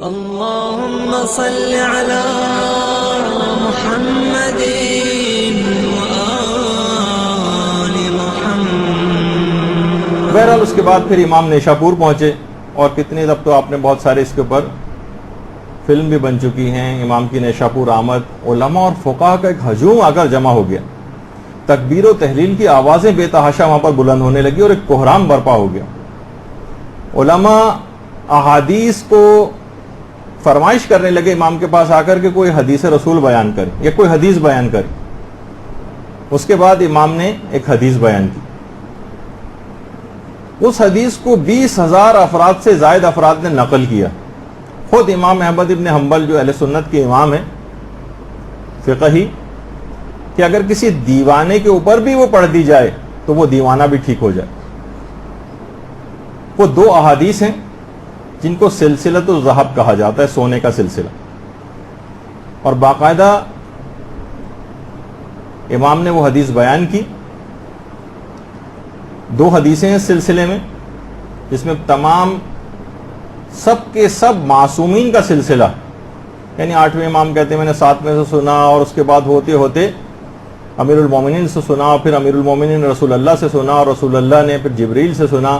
اللهم صل على محمد وآل محمد. بہرحال اس کے بعد پھر امام نیشاپور پہنچے اور کتنے اب تو آپ نے بہت سارے اس کے اوپر فلم بھی بن چکی ہیں. امام کی نیشاپور آمد، علماء اور فقہا کا ایک ہجوم آ کر جمع ہو گیا. تکبیر و تحلیل کی آوازیں بے تحاشا وہاں پر بلند ہونے لگی اور ایک کوہرام برپا ہو گیا. علماء احادیث کو فرمائش کرنے لگے امام کے پاس آ کر کے کوئی حدیث رسول بیان کرے یا کوئی حدیث بیان کرے. اس کے بعد امام نے ایک حدیث بیان کی. اس حدیث کو 20,000 افراد سے زائد افراد نے نقل کیا. خود امام احمد ابن حنبل جو اہل سنت کے امام ہیں فقہی، کہ اگر کسی دیوانے کے اوپر بھی وہ پڑھ دی جائے تو وہ دیوانہ بھی ٹھیک ہو جائے. وہ 2 احادیث ہیں جن کو سلسلۃ الذہب کہا جاتا ہے، سونے کا سلسلہ. اور باقاعدہ امام نے وہ حدیث بیان کی. 2 حدیثیں ہیں اس سلسلے میں جس میں تمام سب کے سب معصومین کا سلسلہ، یعنی 8ویں امام کہتے ہیں میں نے 7ویں سے سنا اور اس کے بعد ہوتے ہوتے امیر المومنین سے سنا اور پھر امیر المومنین رسول اللہ سے سنا اور رسول اللہ نے پھر جبریل سے سنا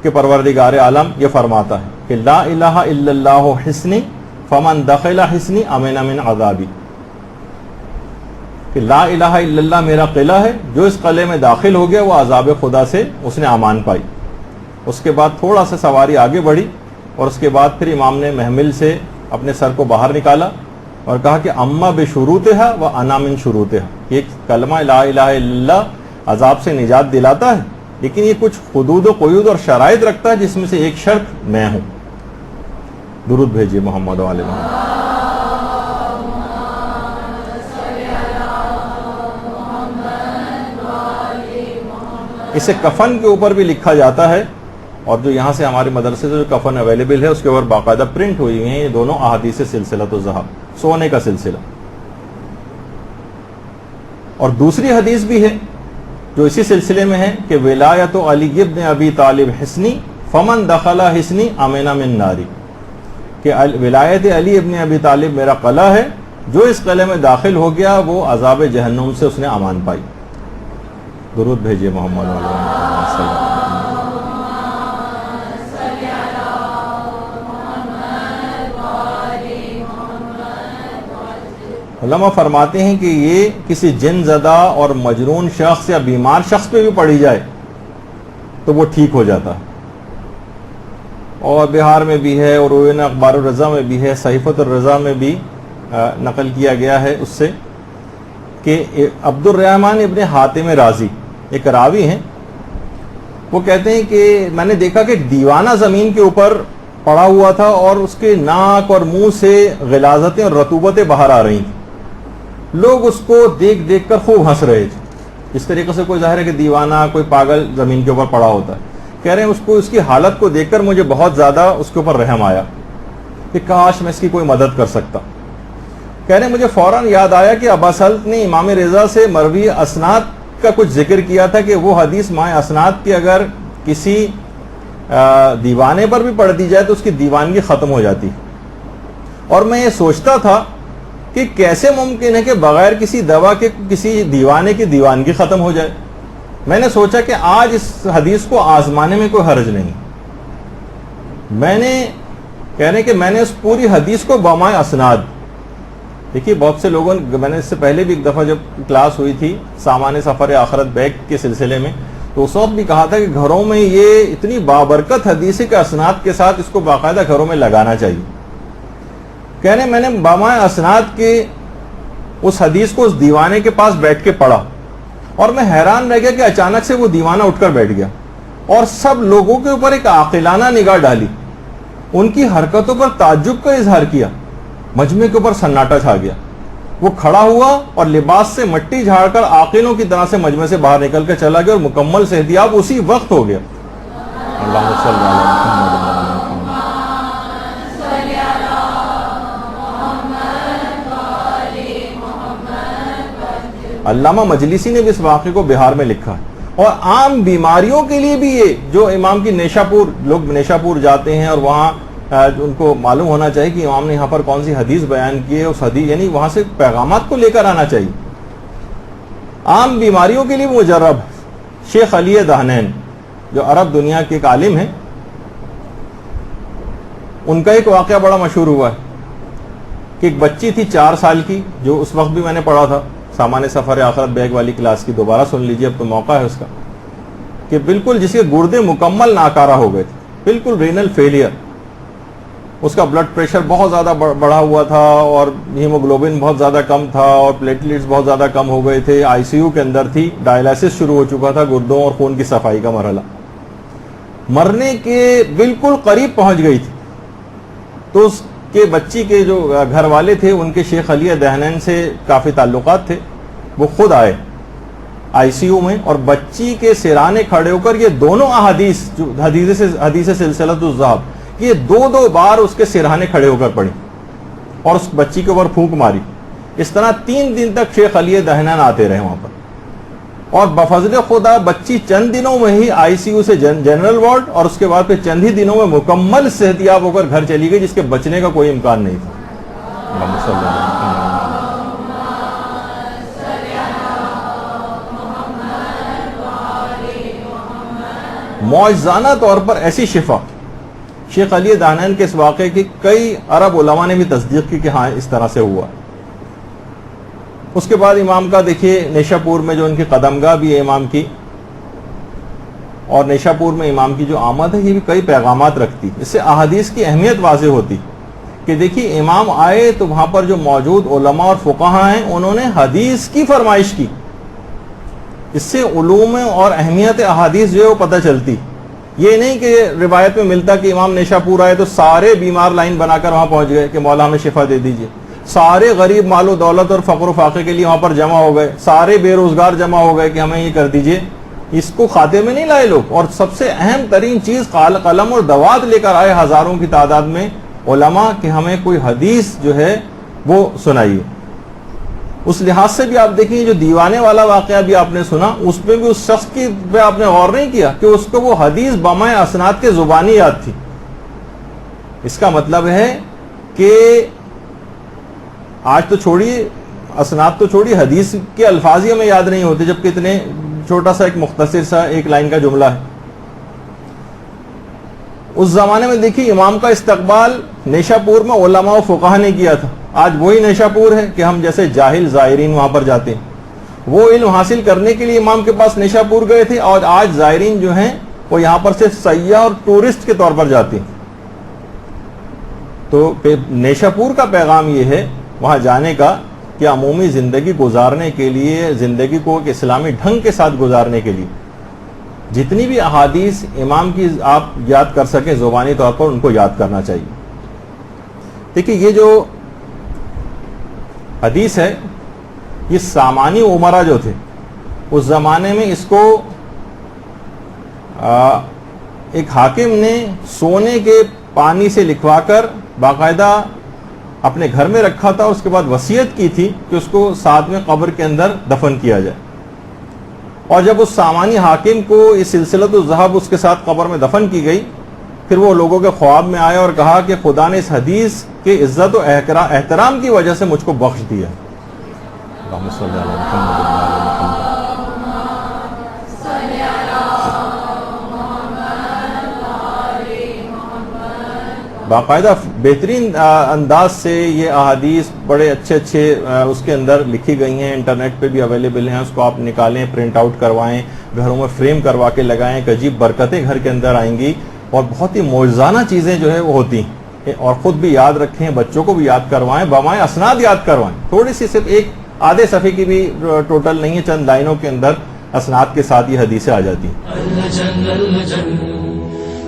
کہ پروردگار عالم یہ فرماتا ہے کہ لا الہ الا اللہ حسنی فمن دخل حسنی امن من عذابی، کہ لا الہ الا اللہ میرا قلعہ ہے، جو اس قلعے میں داخل ہو گیا وہ عذاب خدا سے اس نے امان پائی. اس کے بعد تھوڑا سا سواری آگے بڑھی اور اس کے بعد پھر امام نے محمل سے اپنے سر کو باہر نکالا اور کہا کہ اما بشروطہا و انا من شروطہا، یہ کلمہ لا الہ الا اللہ عذاب سے نجات دلاتا ہے لیکن یہ کچھ حدود و قیود اور شرائط رکھتا ہے جس میں سے ایک شرط میں ہوں. درود بھیجیے محمد و آل محمد. اسے کفن کے اوپر بھی لکھا جاتا ہے اور جو یہاں سے ہمارے مدرسے سے جو کفن اویلیبل ہے اس کے اوپر باقاعدہ پرنٹ ہوئی ہیں یہ دونوں احادیث سلسلۃ الذہب، سونے کا سلسلہ. اور دوسری حدیث بھی ہے جو اسی سلسلے میں ہے کہ ولایت علی ابن ابی طالب حسنی فمن دخل حسنی امن من ناری، کہ ولایت علی ابن ابی طالب میرا قلعہ ہے، جو اس قلعے میں داخل ہو گیا وہ عذاب جہنم سے اس نے امان پائی. درود بھیجیے محمد صلی اللہ علیہ وسلم. علماء فرماتے ہیں کہ یہ کسی جن زدہ اور مجنون شخص یا بیمار شخص پہ بھی پڑھی جائے تو وہ ٹھیک ہو جاتا ہے. اور بہار میں بھی ہے اور اخبار الرضا میں بھی ہے، صحیفۃ الرضا میں بھی نقل کیا گیا ہے اس سے کہ عبد الرحمن ابن حاتم رازی ایک راوی ہیں، وہ کہتے ہیں کہ میں نے دیکھا کہ دیوانہ زمین کے اوپر پڑا ہوا تھا اور اس کے ناک اور منہ سے غلاظتیں اور رطوبتیں باہر آ رہی تھیں. لوگ اس کو دیکھ دیکھ کر خوب ہنس رہے تھے. اس طریقے سے کوئی ظاہر ہے کہ دیوانہ کوئی پاگل زمین کے اوپر پڑا ہوتا ہے. کہہ رہے ہیں اس کی حالت کو دیکھ کر مجھے بہت زیادہ اس کے اوپر رحم آیا کہ کاش میں اس کی کوئی مدد کر سکتا. کہہ رہے ہیں مجھے فوراً یاد آیا کہ ابا سلط نے امام رضا سے مروی اسناد کا کچھ ذکر کیا تھا کہ وہ حدیث مائع اسناد کی اگر کسی دیوانے پر بھی پڑھ دی جائے تو اس کی دیوانگی ختم ہو جاتی. اور میں یہ سوچتا تھا کہ کیسے ممکن ہے کہ بغیر کسی دوا کے کسی دیوانے کی دیوانگی ختم ہو جائے. میں نے سوچا کہ آج اس حدیث کو آزمانے میں کوئی حرج نہیں. میں نے اس پوری حدیث کو بمائع اسناد، دیکھیے بہت سے لوگوں میں نے اس سے پہلے بھی ایک دفعہ جب کلاس ہوئی تھی سامان سفر آخرت بیگ کے سلسلے میں تو اس وقت بھی کہا تھا کہ گھروں میں یہ اتنی بابرکت حدیث کے اسناد کے ساتھ اس کو باقاعدہ گھروں میں لگانا چاہیے. کہنے میں نے بمائع اسناد کے اس حدیث کو اس دیوانے کے پاس بیٹھ کے پڑھا اور میں حیران رہ گیا کہ اچانک سے وہ دیوانہ اٹھ کر بیٹھ گیا اور سب لوگوں کے اوپر ایک عاقلانہ نگاہ ڈالی، ان کی حرکتوں پر تعجب کا اظہار کیا. مجمع کے اوپر سناٹا چھا گیا. وہ کھڑا ہوا اور لباس سے مٹی جھاڑ کر عاقلوں کی طرح سے مجمع سے باہر نکل کر چلا گیا اور مکمل صحتیاب اسی وقت ہو گیا. اللہم صلی علی محمد. علامہ مجلسی نے بھی اس واقعے کو بہار میں لکھا ہے. اور عام بیماریوں کے لیے بھی یہ جو امام کی نیشاپور، لوگ نیشاپور جاتے ہیں اور وہاں ان کو معلوم ہونا چاہیے کہ امام نے یہاں پر کون سی حدیث بیان کی ہے، اس حدیث یعنی وہاں سے پیغامات کو لے کر آنا چاہیے. عام بیماریوں کے لیے مجرب شیخ علی دہنین جو عرب دنیا کے ایک عالم ہیں، ان کا ایک واقعہ بڑا مشہور ہوا ہے کہ ایک بچی تھی 4 سال کی، جو اس وقت بھی میں نے پڑھا تھا سامان سفر آخرت بیگ والی کلاس کی، دوبارہ سن لیجئے، اب تو موقع ہے اس کا، کہ بالکل جس کے گردے مکمل ناکارہ ہو گئے تھے، بالکل رینل فیلئر، اس کا بلڈ پریشر بہت زیادہ بڑھا ہوا تھا اور ہیموگلوبن بہت زیادہ کم تھا اور پلیٹلیٹس بہت زیادہ کم ہو گئے تھے، آئی سی یو کے اندر تھی، ڈائلائسس شروع ہو چکا تھا، گردوں اور خون کی صفائی کا مرحلہ، مرنے کے بالکل قریب پہنچ گئی تھی. تو اس کے بچی کے جو گھر والے تھے ان کے شیخ علی دہنین سے کافی تعلقات تھے، وہ خود آئے آئی سی یو میں اور بچی کے سرانے کھڑے ہو کر یہ دونوں احادیث جو حدیث سلسلۃ الذہب یہ 2 بار اس کے سرہانے کھڑے ہو کر پڑھی اور اس بچی کے اوپر پھونک ماری. اس طرح 3 دن تک شیخ علی دہنین آتے رہے وہاں پر، اور بفضل خدا بچی چند دنوں میں ہی آئی سی یو سے جنرل وارڈ اور اس کے بعد پھر چند ہی دنوں میں مکمل صحتیاب ہو کر گھر چلی گئی، جس کے بچنے کا کوئی امکان نہیں تھا. معجزانہ طور پر ایسی شفا شیخ علی دہنین کے اس واقعے کی کئی عرب علماء نے بھی تصدیق کی کہ ہاں اس طرح سے ہوا. اس کے بعد امام کا دیکھیے نیشا پور میں جو ان کی قدمگاہ بھی ہے امام کی، اور نیشا پور میں امام کی جو آمد ہے یہ بھی کئی پیغامات رکھتی. اس سے احادیث کی اہمیت واضح ہوتی کہ دیکھیے امام آئے تو وہاں پر جو موجود علماء اور فقہاء ہیں انہوں نے حدیث کی فرمائش کی. اس سے علوم اور اہمیت احادیث جو ہے وہ پتہ چلتی. یہ نہیں کہ روایت میں ملتا کہ امام نیشا پور آئے تو سارے بیمار لائن بنا کر وہاں پہنچ گئے کہ مولا ہمیں شفا دے دیجئے، سارے غریب مال و دولت اور فقر و فاقے کے لیے وہاں پر جمع ہو گئے، سارے بے روزگار جمع ہو گئے کہ ہمیں یہ کر دیجئے. اس کو خاتے میں نہیں لائے لوگ. اور سب سے اہم ترین چیز قلم اور دوات لے کر آئے ہزاروں کی تعداد میں علماء کہ ہمیں کوئی حدیث جو ہے وہ سنائیے. اس لحاظ سے بھی آپ دیکھیں جو دیوانے والا واقعہ بھی آپ نے سنا، اس میں بھی اس شخص کی پہ آپ نے غور نہیں کیا کہ اس کو وہ حدیث بمائے اسناد کے زبانی یاد تھی. اس کا مطلب ہے کہ آج تو چھوڑیے اسناد تو چھوڑیے، حدیث کے الفاظ ہی ہمیں یاد نہیں ہوتے، جبکہ اتنے چھوٹا سا ایک مختصر سا ایک لائن کا جملہ ہے. اس زمانے میں دیکھیے امام کا استقبال نیشا پور میں علماء و فقہاء نے کیا تھا. آج وہی نیشا پور ہے کہ ہم جیسے جاہل زائرین وہاں پر جاتے ہیں. وہ علم حاصل کرنے کے لیے امام کے پاس نیشا پور گئے تھے، اور آج زائرین جو ہیں وہ یہاں پر صرف سیاح اور ٹورسٹ کے طور پر جاتے ہیں. تو نیشا پور کا پیغام یہ ہے وہاں جانے کا کہ عمومی زندگی گزارنے کے لیے، زندگی کو ایک اسلامی ڈھنگ کے ساتھ گزارنے کے لیے جتنی بھی احادیث امام کی آپ یاد کر سکیں زبانی طور پر ان کو یاد کرنا چاہیے. دیکھیے یہ جو حدیث ہے یہ سامانی عمرہ جو تھے اس زمانے میں اس کو ایک حاکم نے سونے کے پانی سے لکھوا کر باقاعدہ اپنے گھر میں رکھا تھا. اس کے بعد وصیت کی تھی کہ اس کو ساتھ میں قبر کے اندر دفن کیا جائے. اور جب اس سامانی حاکم کو اس سلسلۃ الذہب اس کے ساتھ قبر میں دفن کی گئی، پھر وہ لوگوں کے خواب میں آئے اور کہا کہ خدا نے اس حدیث کے عزت و احترام کی وجہ سے مجھ کو بخش دیا. اللہم صلی علی محمد. باقاعدہ بہترین انداز سے یہ احادیث بڑے اچھے اس کے اندر لکھی گئی ہیں، انٹرنیٹ پہ بھی اویلیبل ہیں. اس کو آپ نکالیں، پرنٹ آؤٹ کروائیں، گھروں میں فریم کروا کے لگائیں، ایک عجیب برکتیں گھر کے اندر آئیں گی اور بہت ہی معجزانہ چیزیں جو ہے وہ ہوتی ہیں. اور خود بھی یاد رکھیں، بچوں کو بھی یاد کروائیں، بمائے اسناد یاد کروائیں. تھوڑی سی صرف ایک آدھے صفحے کی بھی ٹوٹل نہیں ہے، چند لائنوں کے اندر اسناد کے ساتھ یہ حدیثیں آ جاتی ہیں.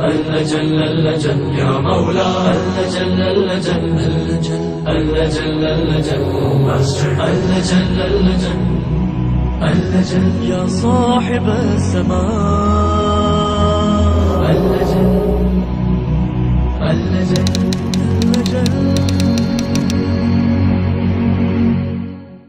اللجن اللجن يا مولا اللجن اللجن اللجن اللجن اللجن اللجن اللجن يا صاحب السماء اللجن اللجن